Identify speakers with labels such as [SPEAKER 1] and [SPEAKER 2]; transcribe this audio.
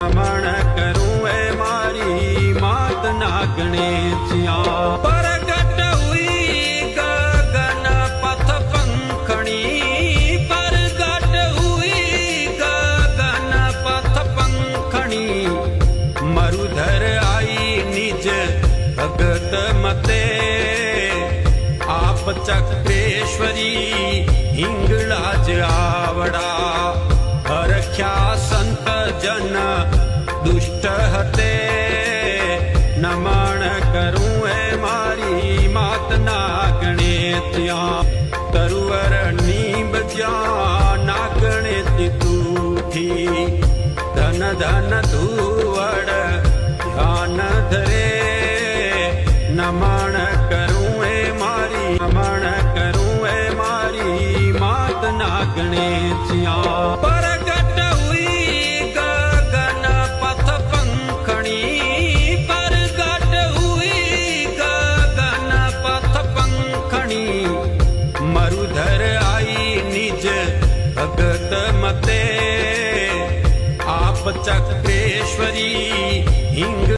[SPEAKER 1] रमण करूं ए मारी मात नागणे थिया प्रगट हुई गगन पथ पंखणी प्रगट हुई गगन पथ पंखणी मरुधर आई निज भगत मते आप चक्रेश्वरी हिंगलाज आवड़ा हरख्या संत जन दुष्ट हते नमन करूं ए मारी मात नागणे त्या तरुवर नीब ज्या नागणे तूठी धन धन धुवड़ ध्यान धरे नमन करूं ए मारी नमन करूं ए मारी मात नागणे त्या प्रगट हुई गगन पथ पंखणी प्रगट हुई गगन पथ पंखणी मरुधर आई निज भगत मते आप चक्रेश्वरी हिंग